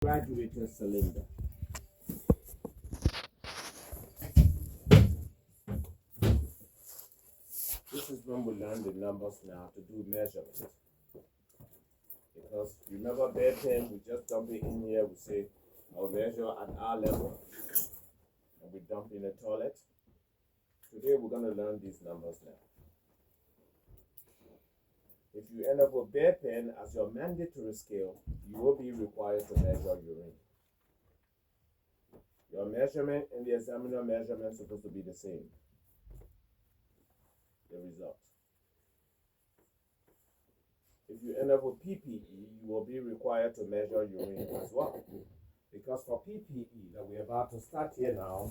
Graduator cylinder. This is when we learn the numbers now to do measurements. Because remember bare pen, we just dump it in here, we say I'll measure at our level, and we dump in the toilet. Today we're going to learn these numbers now. If you end up with bare pen as your mandatory scale, you will be required to measure urine. Your measurement and the examiner measurement is supposed to be the same. The result. If you end up with PPE, you will be required to measure urine as well. Because for PPE that we're about to start here now,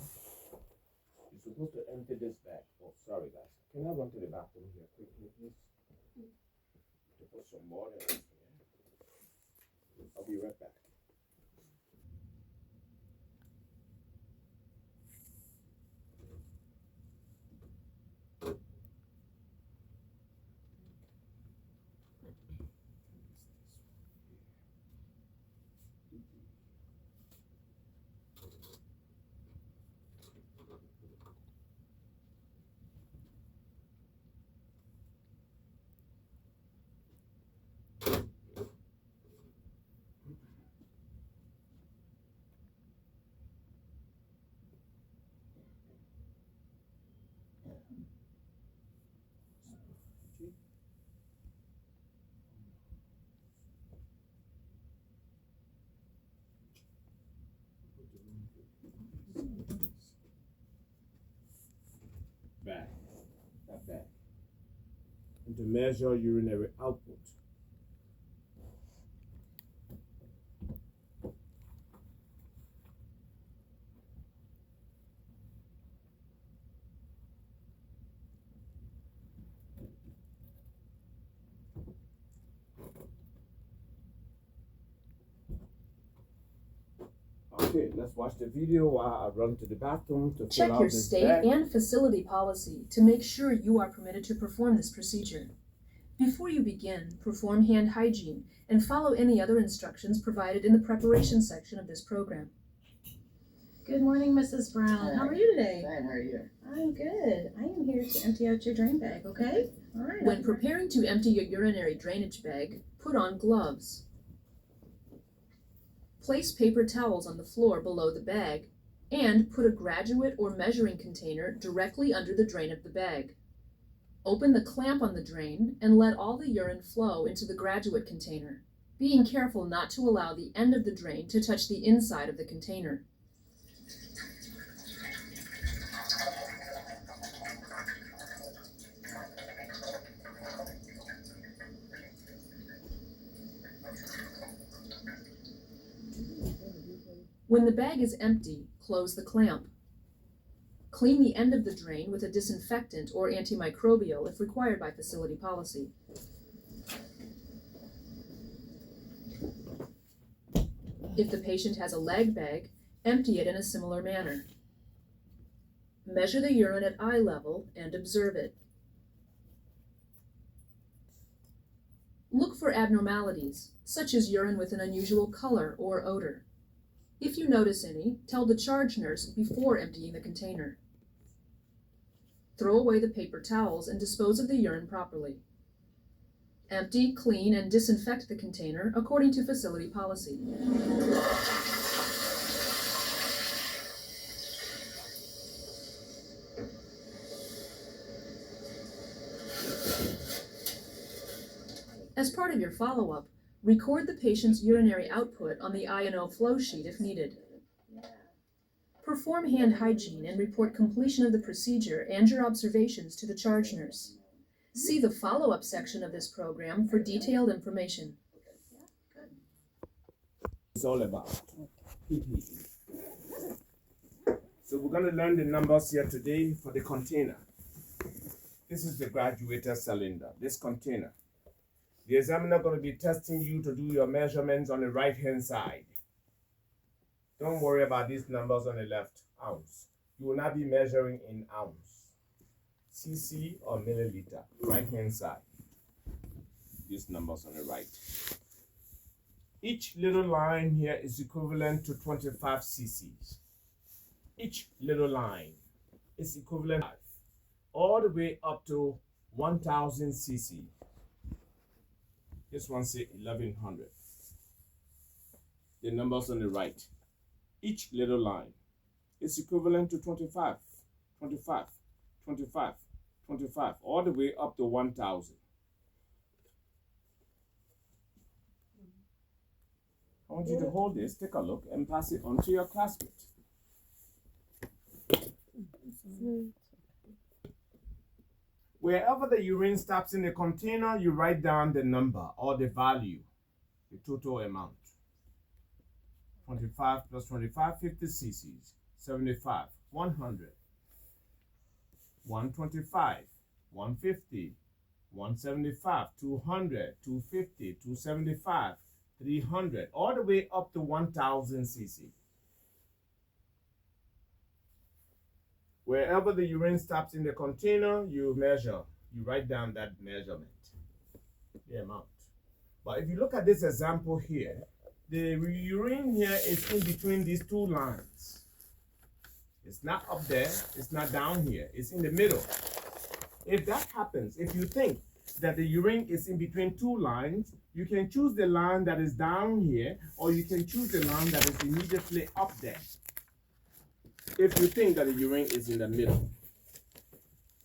you're supposed to empty this bag. Oh, sorry guys. Can I run to the bathroom here quickly, please? To put some water in here. I'll be right back. Back. And to measure urinary output. Okay, let's watch the video while I run to the bathroom to check your state and facility policy to make sure you are permitted to perform this procedure. Before you begin, perform hand hygiene and follow any other instructions provided in the preparation section of this program. Good morning, Mrs. Brown. How are you today? Fine, how are you? I'm good. I am here to empty out your drain bag, okay? All right. When preparing to empty your urinary drainage bag, put on gloves. Place paper towels on the floor below the bag and put a graduate or measuring container directly under the drain of the bag. Open the clamp on the drain and let all the urine flow into the graduate container, being careful not to allow the end of the drain to touch the inside of the container. When the bag is empty, close the clamp. Clean the end of the drain with a disinfectant or antimicrobial if required by facility policy. If the patient has a lag bag, empty it in a similar manner. Measure the urine at eye level and observe it. Look for abnormalities, such as urine with an unusual color or odor. If you notice any, tell the charge nurse before emptying the container. Throw away the paper towels and dispose of the urine properly. Empty, clean, and disinfect the container according to facility policy. As part of your follow-up, record the patient's urinary output on the I&O flow sheet if needed. Perform hand hygiene and report completion of the procedure and your observations to the charge nurse. See the follow-up section of this program for detailed information. It's all about PPE. So we're going to learn the numbers here today for the container. This is the graduator cylinder, this container. The examiner is going to be testing you to do your measurements on the right-hand side. Don't worry about these numbers on the left, ounce. You will not be measuring in ounce, cc or milliliter, right-hand side. These numbers on the right. Each little line here is equivalent to 25 cc's. Each little line is equivalent to 5, all the way up to 1000 cc. This one says 1100. The numbers on the right. Each little line is equivalent to 25, 25, 25, 25, all the way up to 1000. I want you to hold this, take a look, and pass it on to your classmate. Wherever the urine stops in the container, you write down the number or the value, the total amount. 25 plus 25, 50 cc's, 75, 100, 125, 150, 175, 200, 250, 275, 300, all the way up to 1000 cc. Wherever the urine stops in the container, you measure, you write down that measurement, the amount. But if you look at this example here, the urine here is in between these two lines. It's not up there, it's not down here, it's in the middle. If that happens, if you think that the urine is in between two lines, you can choose the line that is down here, or you can choose the line that is immediately up there. If you think that the urine is in the middle.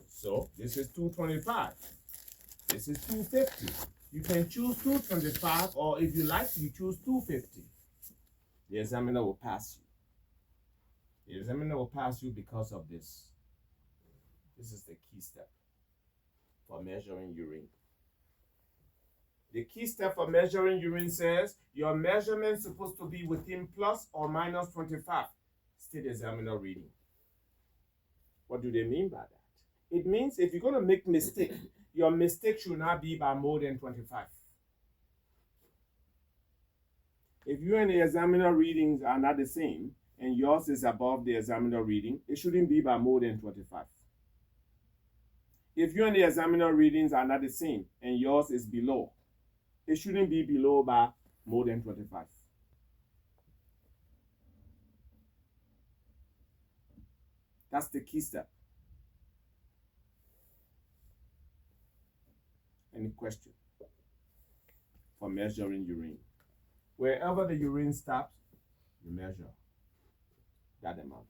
So this is 225. This is 250. You can choose 225, or if you like, you choose 250. The examiner will pass you. The examiner will pass you because of this. This is the key step for measuring urine. The key step for measuring urine says your measurement is supposed to be within plus or minus 25. State examiner reading. What do they mean by that? It means if you're going to make mistake, your mistake should not be by more than 25. If you and the examiner readings are not the same, and yours is above the examiner reading, it shouldn't be by more than 25. If you and the examiner readings are not the same, and yours is below, it shouldn't be below by more than 25. That's the key step. Any question for measuring urine? Wherever the urine stops, you measure that amount.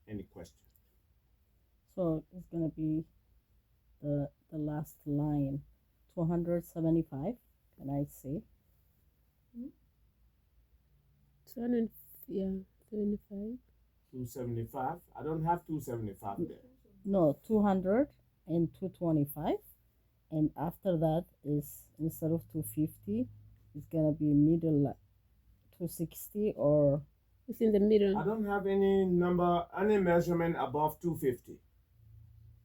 Any question? So it's gonna be the last line, 275. Can I say? 75. 275. I don't have 275 there. No, 200 and 225, and after that is instead of 250, it's gonna be middle 260 or. It's in the middle. I don't have any number, any measurement above 250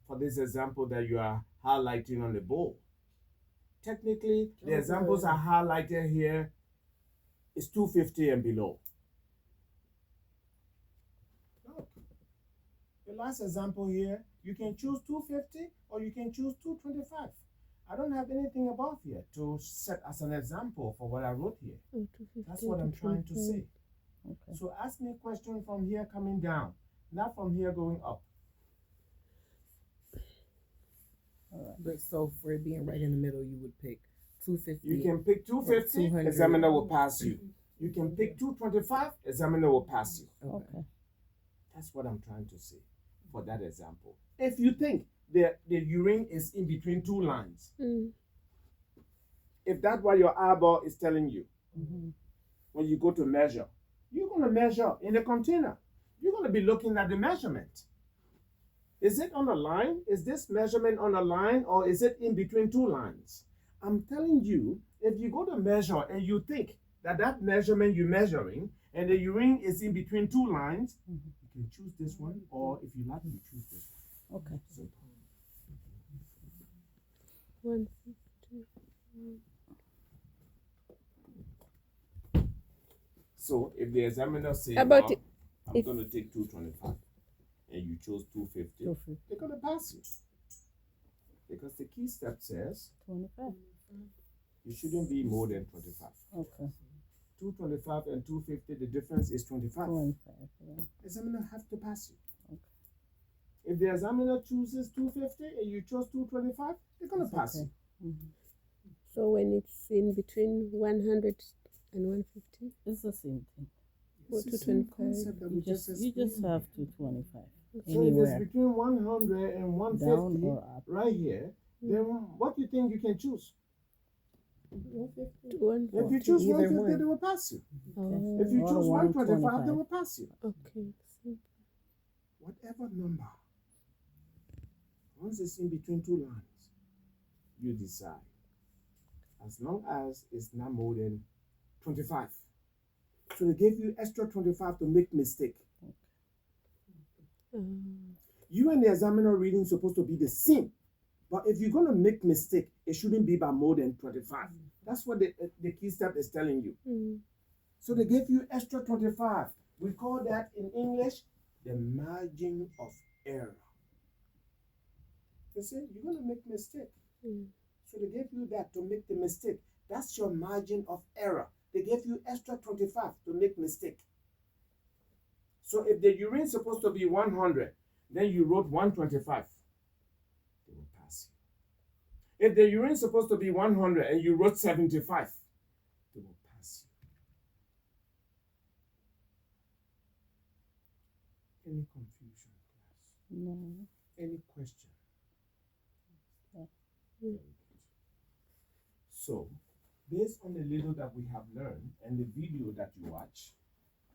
for this example that you are highlighting on the board. Technically, the examples are highlighted here is 250 and below. Look, the last example here, you can choose 250 or you can choose 225. I don't have anything above here to set as an example for what I wrote here. Oh, That's what I'm trying to say. Okay. So ask me a question from here coming down, not from here going up. But so for it being right in the middle, you would pick 250. You can pick 250, 200. examiner will pass you. You can pick 225, examiner will pass you. Okay. That's what I'm trying to say for that example. If you think the urine is in between two lines, if that's what your eyeball is telling you, when you go to measure, you're going to measure in the container. You're going to be looking at the measurement. Is it on a line? Is this measurement on a line, or is it in between two lines? I'm telling you, if you go to measure and you think that that measurement you're measuring and the urine is in between two lines, you can choose this one, or if you like, you choose this one. Okay. Simple. 150. So if the examiner says, About well, I'm going to take 225, and you chose 250, 250. they're going to pass you. Because the key step says 25. You shouldn't be more than 25. Okay. 225 and 250, the difference is 25. 25. Yeah. Examiner have to pass you. Okay. If the examiner chooses 250 and you chose 225, they're gonna It's pass okay. you. Mhm. So when it's in between 100 and 150? It's the same thing. Or It's the same 225. concept that we You just explained. have 225 So if anywhere, it's between 100 and down 150, or up. right here, then what do you think you can choose? 150. 150. If you choose Either 150, one. they will pass you. Oh, If you Or choose 125, 125. they will pass you. okay. Whatever number, once it's in between two lines, you decide. As long as it's not more than 25. So they gave you extra 25 to make mistake. You and the examiner reading supposed to be the same. But if you're gonna make mistake, it shouldn't be by more than 25. That's what the key step is telling you. So they gave you extra 25. We call that in English the margin of error. You see, you're gonna make mistake. So they gave you that to make the mistake. That's your margin of error. They gave you extra 25 to make mistake. So if the urine is supposed to be 100, then you wrote 125, they will pass you. If the urine is supposed to be 100 and you wrote 75, they will pass you. Any confusion, class? No. Any question? Yeah. Very good. So, based on the little that we have learned and the video that you watch,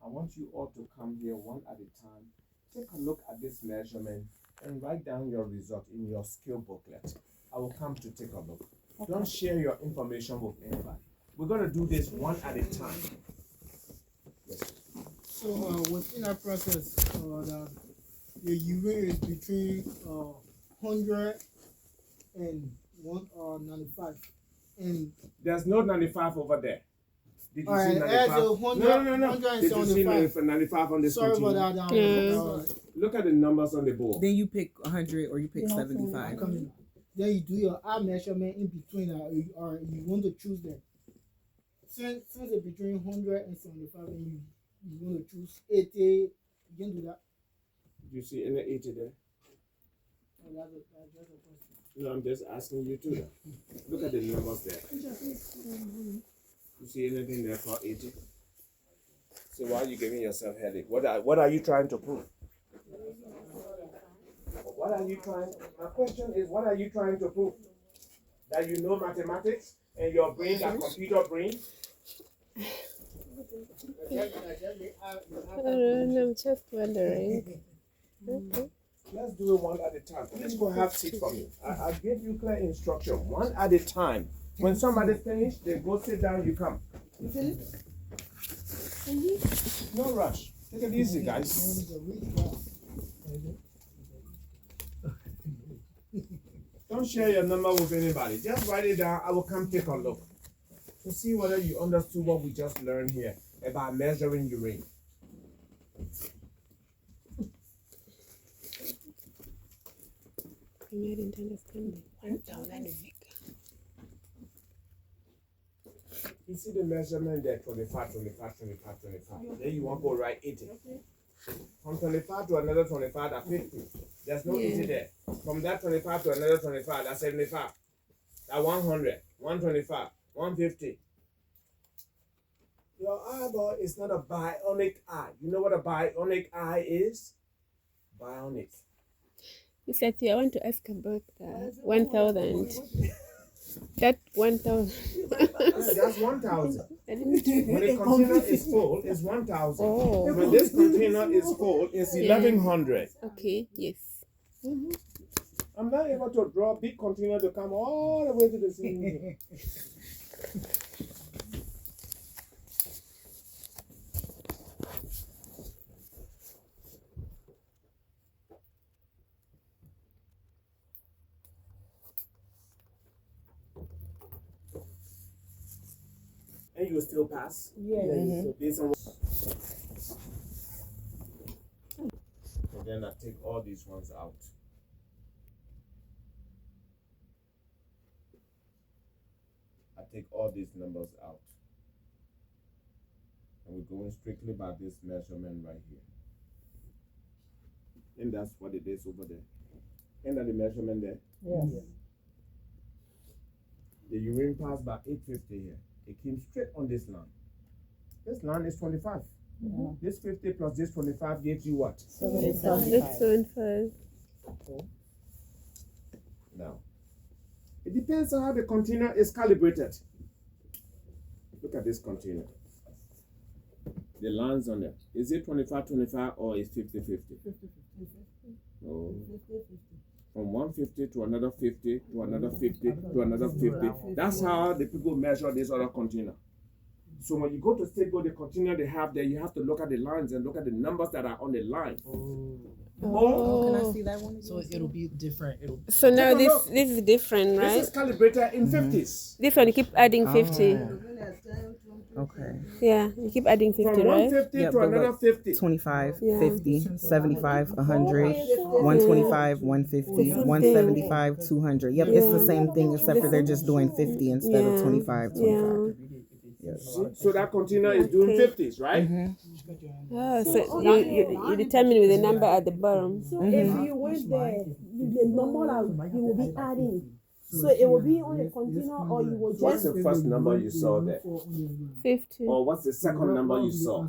I want you all to come here one at a time, take a look at this measurement, and write down your result in your skill booklet. I will come to take a look. Okay. Don't share your information with anybody. We're going to do this one at a time. Yes. So within that process, the urine is between 100 and 95, and There's no 95 over there. Did you Alright, see as 95? a 100 No. Did you see 175. 95 on this Sorry about container? that. Look at the numbers on the board. Then you pick 100 or you pick You know, 75. Coming. Then you do your eye measurement in between, or you want to choose them. Since it's between 100 and 75, and you want to choose 80, you can do that. Did you see any 80 there? That's just a question. No, I'm just asking you to. Look at the numbers there. You see anything there for 80? So why are you giving yourself headache? What are you trying to prove? What are you trying? My question is, what are you trying to prove? That you know mathematics and your brain, that computer brain? I'm just wondering. Okay. Let's do it one at a time. Please go have seat for me. I gave you clear instruction, one at a time. When somebody finish, they go sit down, you come. You finish? No rush. Take it easy, guys. Don't share your number with anybody. Just write it down. I will come take a look to see whether you understood what we just learned here about measuring urine. I didn't understand the 1,000 figure. You see the measurement there, 25. Then you want to go right 80. From 25 to another 25, that's 50. There's no 80 there. From that 25 to another 25, that's 75. That's 100, 125, 150. Your eyeball is not a bionic eye. You know what a bionic eye is? Bionic. Miss Ati, I want to ask about 1,000. That 1,000. That's 1,000. I didn't. When a container is full, it's 1,000. Oh. When this container is full, it's 1,100. Okay, yes. I'm not able to draw a big container to come all the way to the ceiling. And you will still pass? Yeah. So based on and then I take all these ones out. take all these numbers out. And we're going strictly by this measurement right here. And that's what it is over there. End of the measurement there. Yes. The urine passed by 850 here. It came straight on this line. This line is 25. Yeah. This 50 plus this 25 gives you what? 75. It's 75. Now, it depends on how the container is calibrated. Look at this container. The lines on it. Is it 25-25 or is 50-50? Oh. From 150 to another 50 to another 50 to another 50. That's how the people measure this other container. So when you go to State-Go, the container they have there, you have to look at the lines and look at the numbers that are on the line. Oh, can I see that one? So it'll be different. So now Take a this look. this is different, right? This is calibrated in 50s. This one you keep adding 50. Okay. Yeah, you keep adding 50, From right? 150 Yeah, to but another look, 50. 25, Yeah. 50, 75, 100, 125, 150, 175, 200. Yep, it's the same thing except for they're just doing 50 instead of 25, 25. Yes. So that container is doing Okay. 50s, right? Oh, so you determine with the number at the bottom. So if you went there, the number that you will be adding. So it will be on the container, or you will What's just the first number you saw there? 50. Or what's the second number you saw?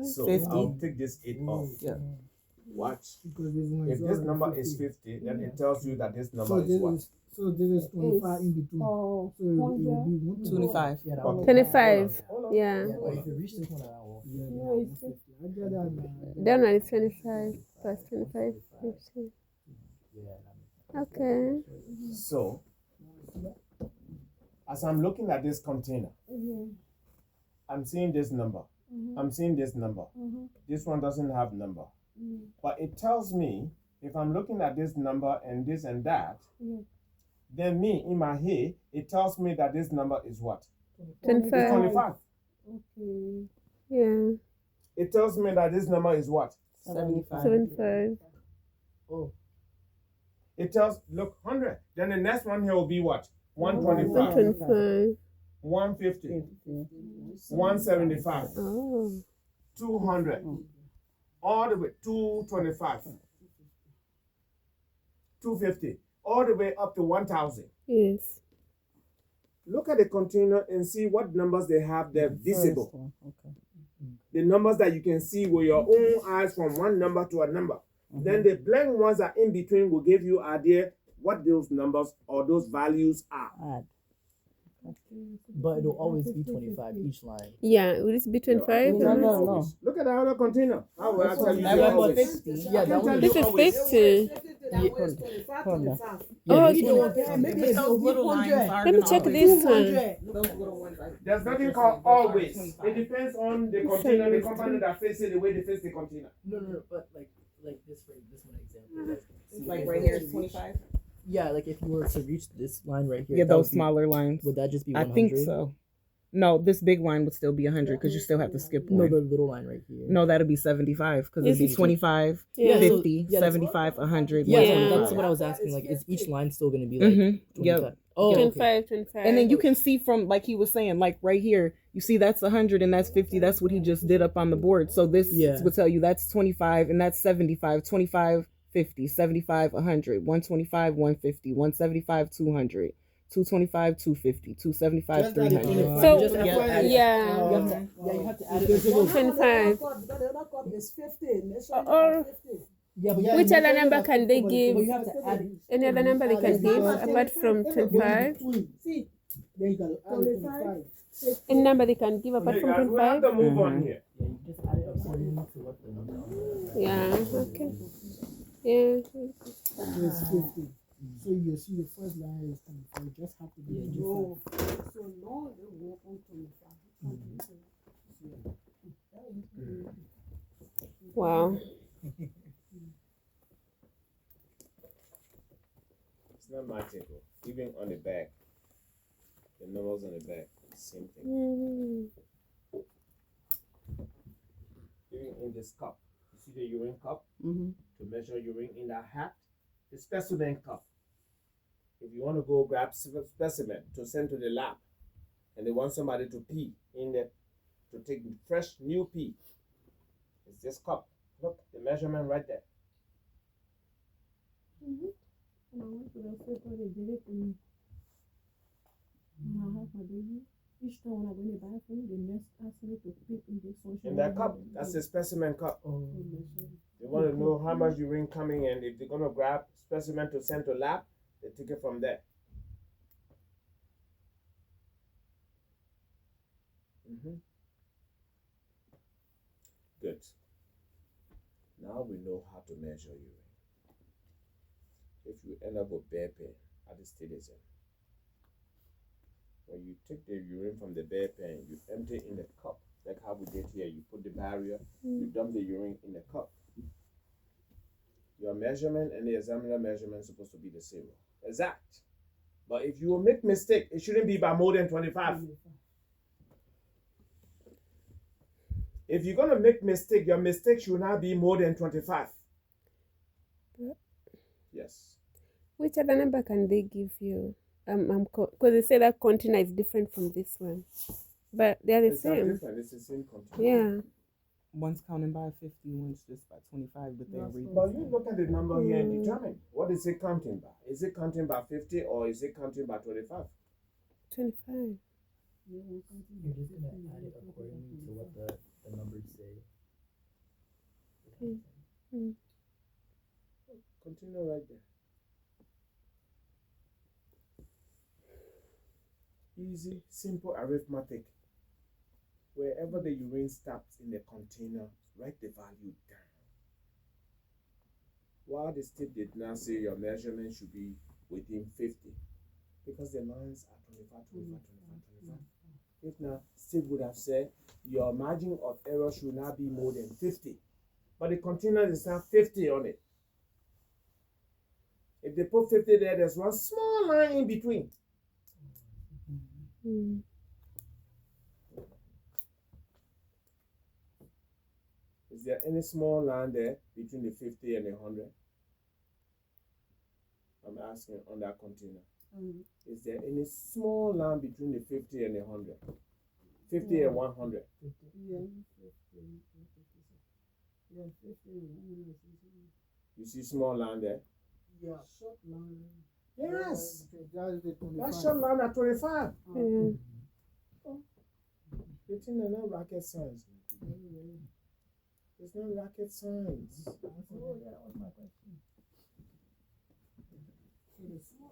So 50. I'll take this 8 off. Yeah. Watch. If this number is 50, then it tells you that this So number is what? so this is 25 in between. or So it will be 25. 25. Yeah. no, it's 50. I get that now. That one is 25 plus 25, 50. Okay. So, as I'm looking at this container, I'm seeing this number. I'm seeing this number. This one doesn't have number. But it tells me, if I'm looking at this number and this and that, then me, in my head, it tells me that this number is what? It's 25. 25. Okay. Yeah. It tells me that this number is what? 75. 75. It tells, look, 100. Then the next one here will be what? 125, 125. 150, 175, Oh. 200, all the way 225, 250, all the way up to 1,000. Yes. Look at the container and see what numbers they have there visible. Okay. The numbers that you can see with your own eyes from one number to a number. Then the blank ones that are in between will give you idea what those numbers or those values are. Add. But it'll always be 25 each line. Yeah. Will it be 25? No, no, no. Look at the other container. How will I tell you That the one was always? 50. I Yeah, can that tell one. you This is always. 50. Oh, Yeah, okay. Maybe it's those little lines 100. are Let me gonna check always- this one. Those little ones like There's nothing called always. It depends on the container, the company that fits it, the way they face the container. No, but like this for this one example. Like right here is 25. Yeah, like if you were to reach this line right here. Yeah, that those would be- smaller lines. Would that just be I 100? think so. No, this big line would still be 100 because you still have to skip No, one. the little line right here. No, that'd be 75 because it'd be Yes. 25, Yeah. 50, Yeah, that's- 75, 100, Yeah, Yeah. 125. that's what I was asking. Like, is each line still going to be like Mm-hmm. 25? Yep. Oh, okay. 25, 25. And then you can see from, like he was saying, like right here, you see that's 100 and that's 50. That's what he just did up on the board. So this Yeah. would tell you that's 25 and that's 75, 25, 50, 75, 100, 125, 150, 175, 200, 225, 250, 275, Just like 300. the So, just have to add it. yeah. You have to, yeah, you have to add it. Like, 25. Because the other cup is 50. Or- 50. yeah, but Yeah, Which you other can number have can they to- give? but you have to add it. Any other number they can give apart from 25? See, Then you gotta add 25. 25. Any number they can give apart Okay, from guys, we have 25? to move on here. Yeah, you just add it according to what the number is. Yeah, okay. Yeah. So it's 50. So you see the first line is 25. You just have to do Yeah, 25. So now they work on 25. Wow. It's not magical. Even on the back, the numbers on the back, same thing. Mm. Even in this cup, you see the urine cup? Mm-hmm. To measure urine in that hat, the specimen cup. If you want to go grab specimen to send to the lab, and they want somebody to pee in there, to take fresh new pee. It's this cup. Look, the measurement right there. And I went to the store, they did it for me. When I have my baby, each time when I go in the bathroom, they ask me to pick in this social. In that cup, that's a specimen cup. They want to know how much urine coming in. If they're gonna grab specimen to send to lab, they take it from there. Good. Now we know how to measure urine. If you end up with bear pen at the stadium, when you take the urine from the bear pen, you empty it in the cup, like how we did here. You put the barrier, you dump the urine in the cup. Your measurement and the examiner measurement is supposed to be the same, exact. But if you will make mistake, it shouldn't be by more than 25. If you're gonna make mistake, your mistake should not be more than 25. Yes. Which other number can they give you? Because they say that container is different from this one, but they are the It's same. not different. It's the same content. Yeah. One's counting by 50, one's just by 25, but they read. But you look at the number here and determine what is it counting by. Is it counting by 50 or is it counting by 25? 25. You're just gonna add it accordingly to what the numbers say. Continue right there. Easy, simple arithmetic. Wherever the urine stops in the container, write the value down. Why the state did not say your measurement should be within 50? Because the lines are 25, 25, 25, 25. If not, state would have said your margin of error should not be more than 50. But the container is not 50 on it. If they put 50 there, there's one small line in between. Is there any small line there between the 50 and the 100? I'm asking on that container. Is there any small line between the 50 and the 100? 50 and 100? You see small line there? Yeah, short line. Yes. That's the 25. That's short line at 25. It's not rocket science. It's not rocket science. Oh, yeah, that was my question.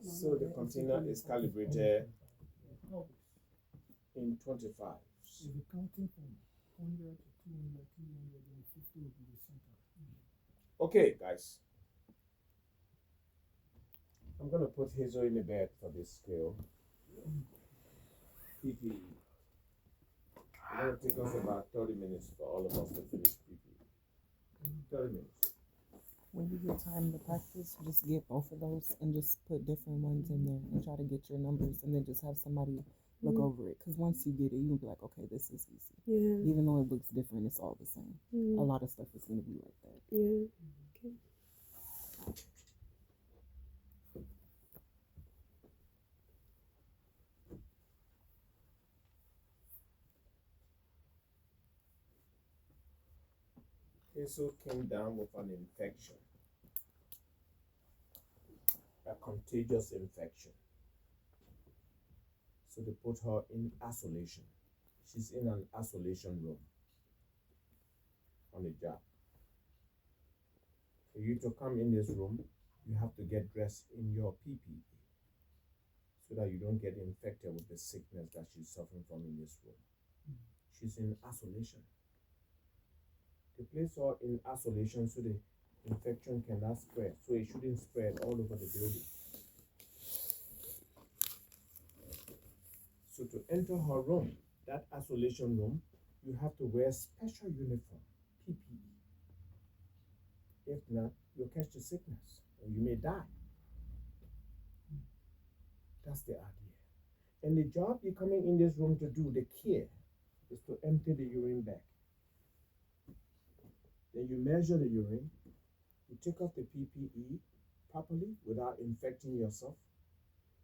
So the container is calibrated in 25. If you're counting from 100 to 200, 300, and 50 will be the center. Okay, guys. I'm gonna put Hazel in the bed for this scale. PPE. It's gonna take us about 30 minutes for all of us to finish PPE. 30 minutes. When you get time to practice, just get both of those and just put different ones in there and try to get your numbers and then just have somebody look over it. Because once you get it, you'll be like, okay, this is easy. Yeah. Even though it looks different, it's all the same. A lot of stuff is going to be like that. Yeah. Okay. Hazel came down with an infection, a contagious infection. So they put her in isolation. She's in an isolation room on the job. For you to come in this room, you have to get dressed in your PPE so that you don't get infected with the sickness that she's suffering from in this room. She's in isolation. They place her in isolation so the infection cannot spread, so it shouldn't spread all over the building. So to enter her room, that isolation room, you have to wear special uniform, PPE. If not, you'll catch the sickness and you may die. That's the idea. And the job you're coming in this room to do, the care, is to empty the urine bag. Then you measure the urine, you take off the PPE properly without infecting yourself.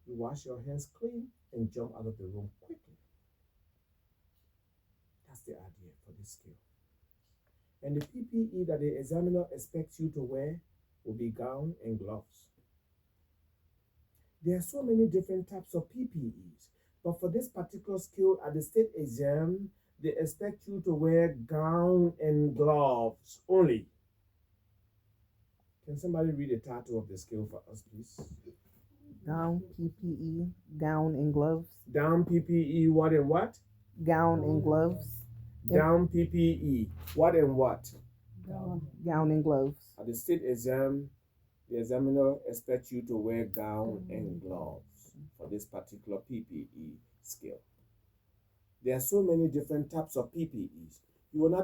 You wash your hands clean and jump out of the room quickly. That's the idea for this skill. And the PPE that the examiner expects you to wear will be gown and gloves. There are so many different types of PPEs, but for this particular skill at the state exam, they expect you to wear gown and gloves only. Can somebody read the title of the skill for us, please? Gown, PPE, gown and gloves. Down PPE, what and what? Gown and gloves. Down PPE, what and what? Gown and gloves. At the state exam, the examiner expects you to wear gown and gloves for this particular PPE skill. There are so many different types of PPEs. You will not